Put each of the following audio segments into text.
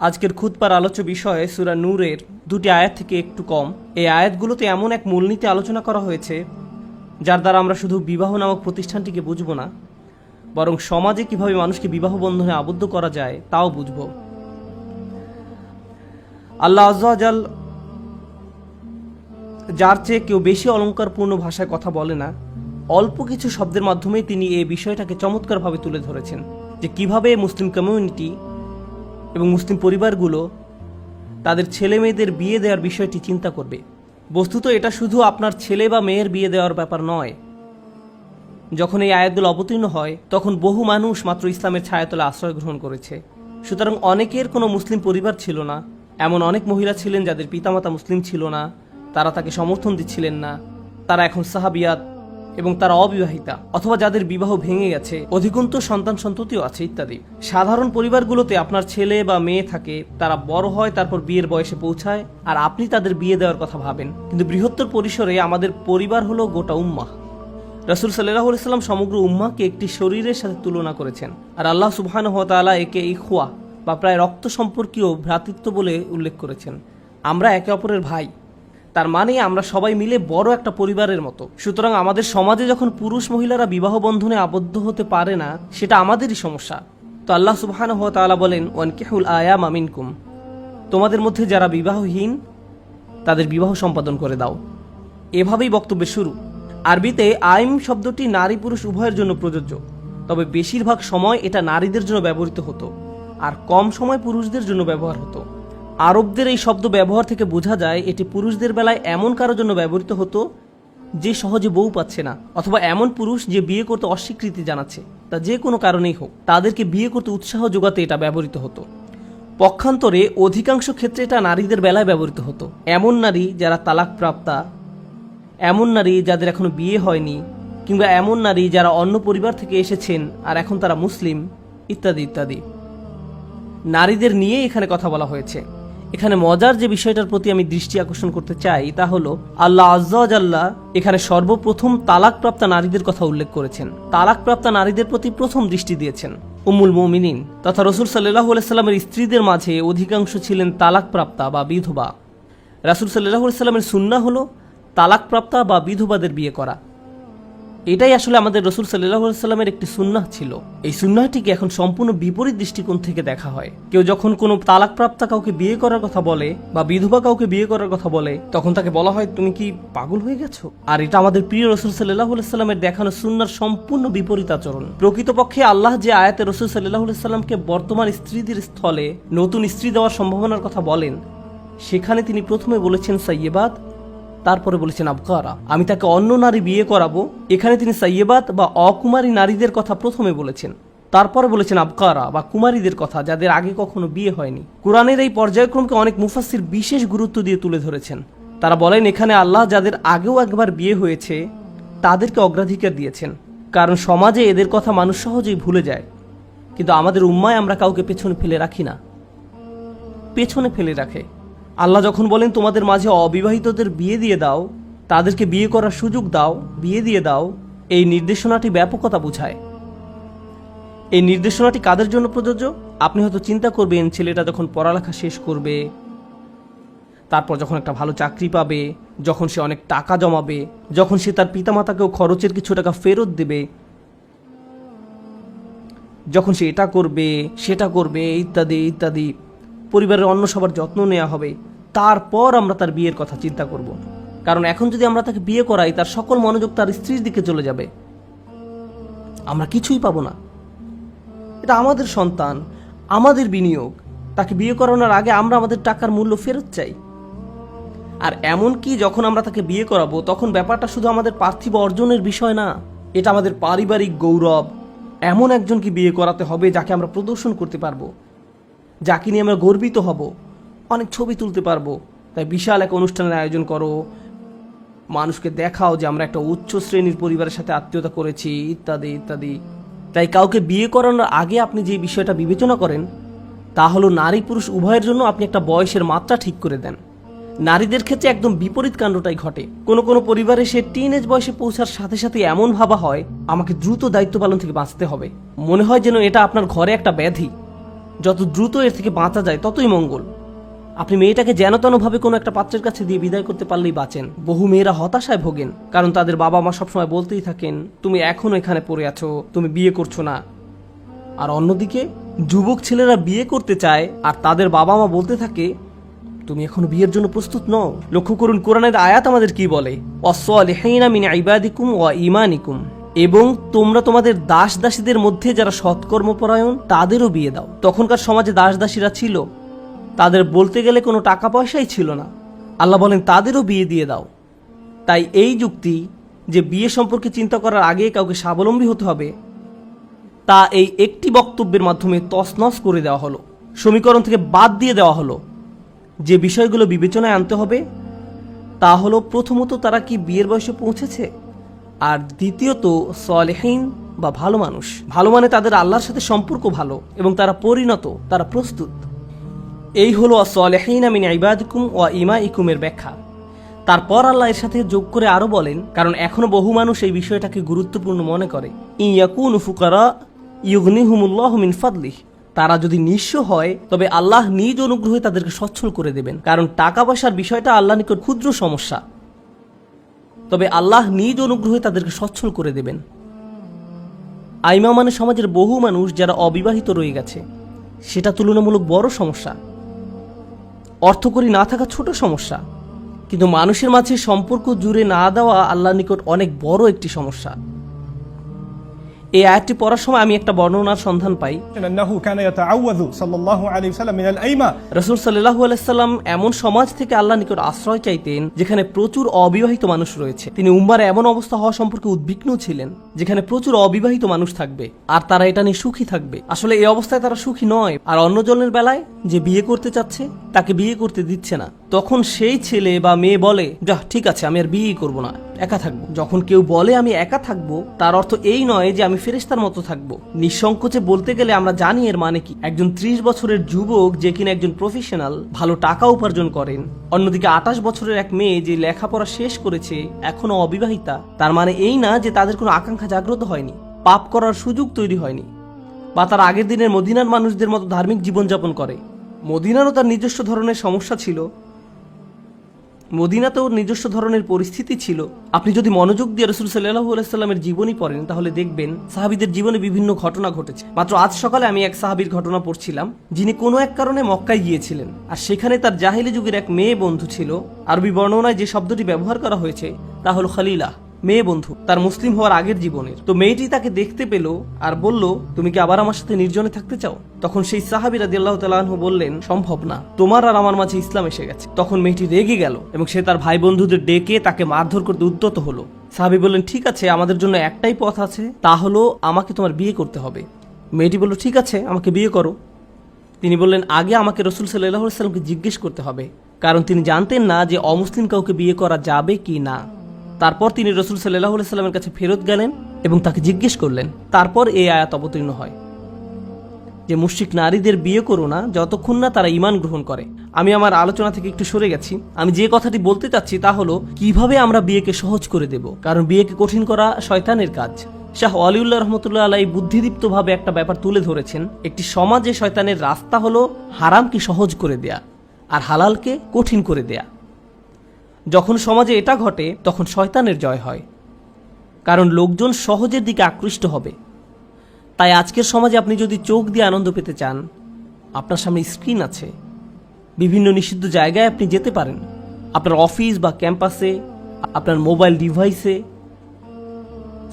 আজকের খুতবার আলোচ্য বিষয়ে সূরা নূরের দুটি আয়াত থেকে একটু কম। এই আয়াতগুলোতে এমন এক মূলনীতি আলোচনা করা হয়েছে যার দ্বারা আমরা শুধু বিবাহ নামক প্রতিষ্ঠানটিকে বুঝব না, বরং সমাজে কিভাবে মানুষকে বিবাহ বন্ধনে আবদ্ধ করা যায় তাও বুঝব। আল্লাহ আযজা ওয়া জাল যার চেয়ে কেউ বেশি অলঙ্কারপূর্ণ ভাষায় কথা বলে না, অল্প কিছু শব্দের মাধ্যমেই তিনি এই বিষয়টাকে চমৎকারভাবে তুলে ধরেছেন যে কিভাবে মুসলিম কমিউনিটি এবং মুসলিম পরিবারগুলো তাদের ছেলে মেয়েদের বিয়ে দেওয়ার বিষয়টি চিন্তা করবে। বস্তুত এটা শুধু আপনার ছেলে বা মেয়ের বিয়ে দেওয়ার ব্যাপার নয়। যখন এই আয়াতগুলো অবতীর্ণ হয় তখন বহু মানুষ মাত্র ইসলামের ছায়াতলে আশ্রয় গ্রহণ করেছে। সুতরাং অনেকের কোনো মুসলিম পরিবার ছিল না। এমন অনেক মহিলা ছিলেন যাদের পিতামাতা মুসলিম ছিল না, তারা তাকে সমর্থন দিচ্ছিলেন না, তারা এখন সাহাবিয়াত এবং তারা অবিবাহিতা অথবা যাদের বিবাহ ভেঙে গেছে, অধিকন্তু সন্তান সন্ততিও আছে ইত্যাদি। সাধারণ পরিবারগুলোতে আপনার ছেলে বা মেয়ে থাকে, তারা বড় হয়, তারপর বিয়ের বয়সে পৌঁছায়, আর আপনি তাদের বিয়ে দেওয়ার কথা ভাবেন। কিন্তু বৃহত্তর পরিসরে আমাদের পরিবার হলো গোটা উম্মাহ। রাসূল সাল্লাল্লাহু আলাইহি ওয়াসাল্লাম সমগ্র উম্মাহকে একটি শরীরের সাথে তুলনা করেছেন, আর আল্লাহ সুবহানাহু ওয়া তাআলা একে ইখওয়া বা প্রায় রক্ত সম্পর্কীয় ভ্রাতৃত্ব বলে উল্লেখ করেছেন। আমরা একে অপরের ভাই, তার মানে আমরা সবাই মিলে বড় একটা পরিবারের মতো। সুতরাং আমাদের সমাজে যখন পুরুষ মহিলারা বিবাহ বন্ধনে আবদ্ধ হতে পারে না, সেটা আমাদেরই সমস্যা। তো আল্লাহ সুবহানাহু ওয়া তাআলা বলেন, ওয়ানকিহুল আয়ামা মিনকুম, তোমাদের মধ্যে যারা বিবাহহীন তাদের বিবাহ সম্পাদন করে দাও। এভাবেই বক্তব্যের শুরু। আরবিতে আইম শব্দটি নারী পুরুষ উভয়ের জন্য প্রযোজ্য, তবে বেশিরভাগ সময় এটা নারীদের জন্য ব্যবহৃত হতো আর কম সময় পুরুষদের জন্য ব্যবহার হতো। আরবদের এই শব্দ ব্যবহার থেকে বোঝা যায় এটি পুরুষদের বেলায় এমন কারোর জন্য ব্যবহৃত হতো যে সহজে বউ পাচ্ছে না, অথবা এমন পুরুষ যে বিয়ে করতে অস্বীকৃতি জানাচ্ছে, তা যে কোনো কারণেই হোক, তাদেরকে বিয়ে করতে উৎসাহ যোগাতে এটা ব্যবহৃত হতো। পক্ষান্তরে অধিকাংশ ক্ষেত্রে এটা নারীদের বেলায় ব্যবহৃত হতো। এমন নারী যারা তালাক প্রাপ্তা, এমন নারী যাদের এখনো বিয়ে হয়নি, কিংবা এমন নারী যারা অন্য পরিবার থেকে এসেছেন আর এখন তারা মুসলিম, ইত্যাদি ইত্যাদি। নারীদের নিয়ে এখানে কথা বলা হয়েছে। এখানে মজার যে বিষয়টার প্রতি আমি দৃষ্টি আকর্ষণ করতে চাই তা হলো আল্লাহ আযজা ওয়া জাল্লা এখানে সর্বপ্রথম তালাকপ্রাপ্তা নারীদের কথা উল্লেখ করেছেন। তালাকপ্রাপ্তা নারীদের প্রতি প্রথম দৃষ্টি দিয়েছেন উম্মুল মুমিনিন তথা রাসূল সাল্লাল্লাহু আলাইহি ওয়াসাল্লামের স্ত্রীদের মাঝে অধিকাংশ ছিলেন তালাকপ্রাপ্তা বা বিধবা। রাসূল সাল্লাল্লাহু আলাইহি ওয়াসাল্লামের সুন্নাহ হলো তালাকপ্রাপ্তা বা বিধবাদের বিয়ে করা। এটাই আসলে আমাদের রাসূল সাল্লাল্লাহু আলাইহি ওয়াসাল্লামের একটি সুন্নাহ ছিল। এই সুন্নাহটিকে এখন সম্পূর্ণ বিপরীত দৃষ্টিকোণ থেকে দেখা হয়। কেউ যখন কোনো তালাকপ্রাপ্তা কাউকে বিয়ে করার কথা বলে বা বিধবা কাউকে বিয়ে করার কথা বলে, তখন তাকে বলা হয় তুমি কি পাগল হয়ে গেছো? আর এটা আমাদের প্রিয় রাসূল সাল্লাল্লাহু আলাইহি ওয়াসাল্লামের দেখানো সুন্নাহর সম্পূর্ণ বিপরীত আচরণ। প্রকৃতপক্ষে আল্লাহ যে আয়াতে রাসূল সাল্লাল্লাহু আলাইহি ওয়াসাল্লামকে বর্তমান স্ত্রীদের স্থলে নতুন স্ত্রী দেওয়ার সম্ভাবনার কথা বলেন, সেখানে তিনি প্রথমে বলেছেন সাইয়্যিবাত, তারপরে বলেছেন আবকারা, আমি তাকে অন্য নারী বিয়ে করাবো। এখানে তিনি সাইয়্যিবাত বা অকুমারী নারীদের কথা প্রথমে বলেছেন, তারপরে বলেছেন আবকারা বা কুমারীদের কথা যাদের আগে কখনো বিয়ে হয়নি। কোরআনের এই পর্যায়ক্রমকে অনেক মুফাসসির বিশেষ গুরুত্ব দিয়ে তুলে ধরেছেন। তারা বলেন এখানে আল্লাহ যাদের আগেও একবার বিয়ে হয়েছে তাদেরকে অগ্রাধিকার দিয়েছেন, কারণ সমাজে এদের কথা মানুষ সহজেই ভুলে যায়। কিন্তু আমাদের উম্মায় আমরা কাউকে পেছনে ফেলে রাখি না, পেছনে ফেলে রাখে। আল্লাহ যখন বলেন তোমাদের মাঝে অবিবাহিতদের বিয়ে দিয়ে দাও, তাদেরকে বিয়ে করার সুযোগ দাও, বিয়ে দিয়ে দাও, এই নির্দেশনাটি ব্যাপকতা বোঝায়। এই নির্দেশনাটি কাদের জন্য প্রযোজ্য? আপনি হয়তো চিন্তা করবেন ছেলেটা যখন পড়ালেখা শেষ করবে, তারপর যখন একটা ভালো চাকরি পাবে, যখন সে অনেক টাকা জমাবে, যখন সে তার পিতামাতাকেও খরচের কিছু টাকা ফেরত দেবে, যখন সে এটা করবে সেটা করবে ইত্যাদি ইত্যাদি, পরিবারের অন্য সবার যত্ন নেওয়া হবে, তারপর আমরা তার বিয়ের কথা চিন্তা করব। কারণ এখন যদি আমরা তাকে বিয়ে করাই, তার সকল মনোযোগ তার স্ত্রীর দিকে চলে যাবে, আমরা কিছুই পাবো না। এটা আমাদের সন্তান, আমাদের বিনিয়োগ। তাকে বিয়ে করানোর আগে আমরা আমাদের টাকার মূল্য ফেরত চাই। আর এমন কি যখন আমরা তাকে বিয়ে করাবো তখন ব্যাপারটা শুধু আমাদের পার্থিব অর্জনের বিষয় না, এটা আমাদের পারিবারিক গৌরব। এমন একজনকে বিয়ে করাতে হবে যাকে আমরা প্রদর্শন করতে পারবো, যাকে নিয়ে আমরা গর্বিত হব, অনেক ছবি তুলতে পারবো। তাই বিশাল এক অনুষ্ঠানের আয়োজন করো, মানুষকে দেখাও যে আমরা একটা উচ্চ শ্রেণীর পরিবারের সাথে আত্মীয়তা করেছি, ইত্যাদি ইত্যাদি। তাই কাউকে বিয়ে করানোর আগে আপনি যে বিষয়টা বিবেচনা করেন তা হলো নারী পুরুষ উভয়ের জন্য আপনি একটা বয়সের মাত্রা ঠিক করে দেন। নারীদের ক্ষেত্রে একদম বিপরীত কাণ্ডটাই ঘটে। কোনো কোনো পরিবারে সে টিনেজ বয়সে পৌঁছার সাথে সাথে এমন ভাবা হয় আমাকে দ্রুত দায়িত্ব পালন থেকে বাঁচতে হবে, মনে হয় যেন এটা আপনার ঘরে একটা ব্যাধি। যত দ্রুত এর থেকে বাঁচা যায় ততই মঙ্গল। আপনি মেয়েটাকে যেন তেনভাবে কোনো একটা পাত্রের কাছে দিয়ে বিদায় করতে পারলেই বাঁচেন। বহু মেয়েরা হতাশায় ভোগেন, কারণ তাদের বাবা মা সবসময় বলতেই থাকেন, তুমি এখনো এখানে পড়ে আছো, তুমি বিয়ে করছো না। আর অন্যদিকে যুবক ছেলেরা বিয়ে করতে চায় আর তাদের বাবা মা বলতে থাকে, তুমি এখনো বিয়ের জন্য প্রস্তুত নও। লক্ষ্য করুন কোরআনের আয়াত আমাদের কি বলে, ওয়াসসালিহিনা মিন ইবাদিকুম ওয়া ঈমানিকুম, এবং তোমরা তোমাদের দাস দাসীদের মধ্যে যারা সৎকর্মপরায়ণ তাদেরও বিয়ে দাও। তখনকার সমাজে দাস দাসীরা ছিল, তাদের বলতে গেলে কোনো টাকা পয়সাই ছিল না। আল্লাহ বলেন তাদেরও বিয়ে দিয়ে দাও। তাই এই যুক্তি যে বিয়ে সম্পর্কে চিন্তা করার আগে কাউকে স্বাবলম্বী হতে হবে, তা এই একটি বক্তব্যের মাধ্যমে তছনছ করে দেওয়া হলো, সমীকরণ থেকে বাদ দিয়ে দেওয়া হলো। যে বিষয়গুলো বিবেচনায় আনতে হবে তা হলো, প্রথমত তারা কি বিয়ের বয়সে পৌঁছেছে, আর দ্বিতীয়ত সালেহীন বা ভালো মানুষ। ভালো মানে তাদের আল্লাহর সাথে সম্পর্ক ভালো এবং তারা পরিণত, তারা প্রস্তুত। এই হলো সালেহীনা মিন ইবাদিকুম ওয়া ঈমাইকুমের ব্যাখ্যা। তারপর আল্লাহ এর সাথে যোগ করে আরো বলেন, কারণ এখনো বহু মানুষ এই বিষয়টাকে গুরুত্বপূর্ণ মনে করে, ইয়াকুনু ফুকারা ইউগনিহুমুল্লাহু মিন ফাদলিহ, তারা যদি নিঃস্ব হয় তবে আল্লাহ নিজ অনুগ্রহে তাদেরকে সচ্ছল করে দেবেন। কারণ টাকা পয়সার বিষয়টা আল্লাহ নিকট ক্ষুদ্র সমস্যা, তবে আল্লাহ নিজ অনুগ্রহে তাদেরকে সচ্ছল করে দেবেন। আইমা মানে সমাজের বহু মানুষ যারা অবিবাহিত রয়ে গেছে, সেটা তুলনামূলক বড় সমস্যা। অর্থকরী না থাকা ছোট সমস্যা, কিন্তু মানুষের মাঝে সম্পর্ক জুড়ে না দেওয়া আল্লাহর নিকট অনেক বড় একটি সমস্যা। এই আয়াতটি পড়ার সময় আমি একটা বর্ণনার সন্ধান পাই, রাসূল সাল্লাল্লাহু আলাইহি সাল্লাম এমন সমাজ থেকে আল্লাহর নিকট আশ্রয় চাইতেন যেখানে প্রচুর অবিবাহিত মানুষ রয়েছে। তিনি উম্মার এমন অবস্থা হওয়া সম্পর্কে উদ্বিগ্ন ছিলেন যেখানে প্রচুর অবিবাহিত মানুষ থাকবে আর তারা এটা নিয়ে সুখী থাকবে। আসলে এই অবস্থায় তারা সুখী নয়, আর অন্যজনের বেলায় যে বিয়ে করতে চাচ্ছে তাকে বিয়ে করতে দিচ্ছে না। তখন সেই ছেলে বা মেয়ে বলে, যা ঠিক আছে, আমি আর বিয়ে করব না, একা থাকবো। যখন কেউ বলে আমি একা থাকবো, তার অর্থ এই নয় যে আমি ফেরেশতার মতো থাকবো। নিঃসংকোচে বলতে গেলে আমরা জানি এর মানে কি। একজন 30 বছরের যুবক যে কিনা একজন প্রফেশনাল, ভালো টাকা উপার্জন করেন, অন্যদিকে 28 বছরের এক মেয়ে যে লেখাপড়া শেষ করেছে এখনো অবিবাহিতা, তার মানে এই না যে তাদের কোনো আকাঙ্ক্ষা জাগ্রত হয়নি, পাপ করার সুযোগ তৈরি হয়নি, বা তার আগের দিনের মদিনার মানুষদের মতো ধার্মিক জীবনযাপন করে। মদিনারও তার নিজস্ব ধরনের সমস্যা ছিল, মদিনাতেও নিজস্ব ধরনের পরিস্থিতি ছিল। আপনি যদি মনোযোগ দিয়ে রাসূল সাল্লাল্লাহু আলাইহি সাল্লামের জীবনী পড়েন তাহলে দেখবেন সাহাবীদের জীবনে বিভিন্ন ঘটনা ঘটেছে। মাত্র আজ সকালে আমি এক সাহাবীর ঘটনা পড়ছিলাম, যিনি কোনো এক কারণে মক্কায় গিয়েছিলেন, আর সেখানে তার জাহিলি যুগের এক মেয়ে বন্ধু ছিল। আরবি বর্ণনায় যে শব্দটি ব্যবহার করা হয়েছে তা হলো খলিলা, মেয়ে বন্ধু, তার মুসলিম হওয়ার আগের জীবনের। তো মেয়েটি তাকে দেখতে পেল আর বলল, তুমি কি আবার আমার সাথে নির্জনে থাকতে চাও? তখন সেই সাহাবী রাদিয়াল্লাহু তাআলা আনহু বললেন, সম্ভব না, তোমার আর আমার মাঝে ইসলাম এসে গেছে। তখন মেয়েটি রেগে গেল এবং সে তার ভাই বন্ধুদের ডেকে তাকে মারধর করতে উদ্যত হলো। সাহাবী বললেন, ঠিক আছে, আমাদের জন্য একটাই পথ আছে, তা হলো আমাকে তোমার বিয়ে করতে হবে। মেয়েটি বলল, ঠিক আছে, আমাকে বিয়ে করো। তিনি বললেন, আগে আমাকে রাসূল সাল্লাল্লাহু আলাইহি সাল্লামকে জিজ্ঞেস করতে হবে, কারণ তিনি জানতেন না যে অমুসলিম কাউকে বিয়ে করা যাবে কি না। তারপর তিনি রাসূল সাল্লাল্লাহু আলাইহি সাল্লামের কাছে ফেরত গেলেন এবং তাকে জিজ্ঞেস করলেন। তারপর এই আয়াত অবতীর্ণ হয় যে মুশরিক নারীদের বিয়ে করো না যতক্ষণ না তারা ঈমান গ্রহণ করে। আমি আমার আলোচনা থেকে একটু সরে গেছি। আমি যে কথাটি বলতে চাচ্ছি তা হলো কিভাবে আমরা বিয়েকে সহজ করে দেব, কারণ বিয়েকে কঠিন করা শয়তানের কাজ। শাহ ওয়ালিউল্লাহ রাহমাতুল্লাহ আলাইহি বুদ্ধিদীপ্তভাবে একটা ব্যাপার তুলে ধরেছেন। একটি সমাজে শয়তানের রাস্তা হলো হারামকে সহজ করে দেয়া আর হালালকে কঠিন করে দেয়া। যখন সমাজে এটা ঘটে তখন শয়তানের জয় হয়, কারণ লোকজন সহজের দিকে আকৃষ্ট হবে। তাই আজকের সমাজে আপনি যদি চোখ দিয়ে আনন্দ পেতে চান, আপনার সামনে স্ক্রিন আছে, বিভিন্ন নিষিদ্ধ জায়গায় আপনি যেতে পারেন, আপনার অফিস বা ক্যাম্পাসে, আপনার মোবাইল ডিভাইসে,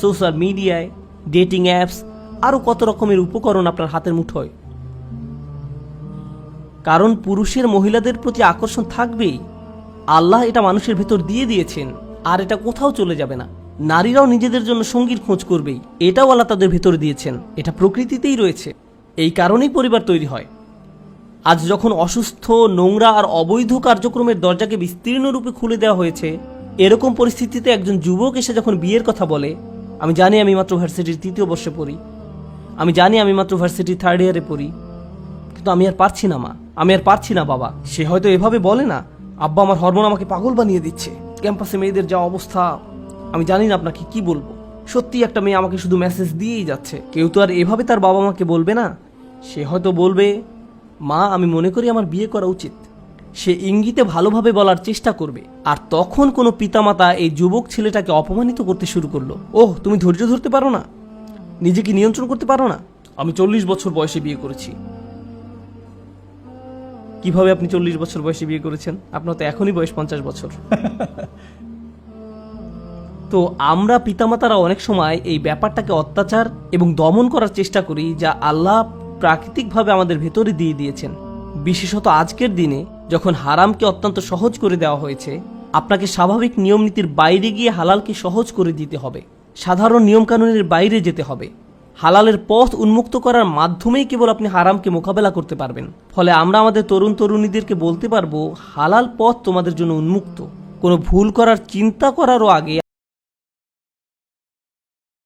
সোশ্যাল মিডিয়ায়, ডেটিং অ্যাপস, আরও কত রকমের উপকরণ আপনার হাতের মুঠোয়। কারণ পুরুষের মহিলাদের প্রতি আকর্ষণ থাকবেই, আল্লাহ এটা মানুষের ভেতর দিয়ে দিয়েছেন, আর এটা কোথাও চলে যাবে না। নারীরাও নিজেদের জন্য সঙ্গীর খোঁজ করবেই, এটাও আল্লাহ তাদের ভেতর দিয়েছেন, এটা প্রকৃতিতেই রয়েছে। এই কারণেই পরিবার তৈরি হয়। আজ যখন অসুস্থ, নোংরা আর অবৈধ কার্যক্রমের দরজাকে বিস্তীর্ণ রূপে খুলে দেওয়া হয়েছে, এরকম পরিস্থিতিতে একজন যুবক এসে যখন বিয়ের কথা বলে, আমি জানি আমি মাত্র ভার্সিটির 3য় বর্ষে পড়ি, আমি জানি আমি মাত্র ভার্সিটির 3rd ইয়ারে পড়ি, কিন্তু আমি আর পারছি না মা, আমি আর পারছি না বাবা। সে হয়তো এভাবে বলে না, আব্বা আমার হরমোন আমাকে পাগল বানিয়ে দিচ্ছে, ক্যাম্পাসে মেয়েদের যা অবস্থা, আমি জানি না আপনাকে কি বলবো। সত্যি একটা মেয়ে আমাকে শুধু মেসেজ দিয়েই যাচ্ছে। কেউ তো আর এভাবে তার বাবা মাকে বলবে না। সে হয়তো বলবে, মা, আমি মনে করি আমার বিয়ে করা উচিত। সে ইঙ্গিতে ভালোভাবে বলার চেষ্টা করবে, আর তখন কোনো পিতামাতা এই যুবক ছেলেটাকে অপমানিত করতে শুরু করলো। ওহ, তুমি ধৈর্য ধরতে পারো না, নিজেকে নিয়ন্ত্রণ করতে পারো না? আমি 40 বছর বয়সে বিয়ে করেছি। কিভাবে আপনি 40 বছর বয়সে বিয়ে করেছেন? আপনার তো এখনই বয়স 50 বছর। তো আমরা পিতামাতারা অনেক সময় এই ব্যাপারটাকে অত্যাচার এবং দমন করার চেষ্টা করি, যা আল্লাহ প্রাকৃতিকভাবে আমাদের ভেতরে দিয়ে দিয়েছেন। বিশেষত আজকের দিনে যখন হারামকে অত্যন্ত সহজ করে দেওয়া হয়েছে, আপনাকে স্বাভাবিক নিয়ম নীতির বাইরে গিয়ে হালালকে সহজ করে দিতে হবে, সাধারণ নিয়মকানুনের বাইরে যেতে হবে। হালালের পথ উন্মুক্ত করার মাধ্যমেই কেবল আপনি হারামকে মোকাবেলা করতে পারবেন। ফলে আমরা আমাদের তরুণ তরুণীদেরকে বলতে পারবো, হালাল পথ তোমাদের জন্য উন্মুক্ত। কোনো ভুল করার চিন্তা করারও আগে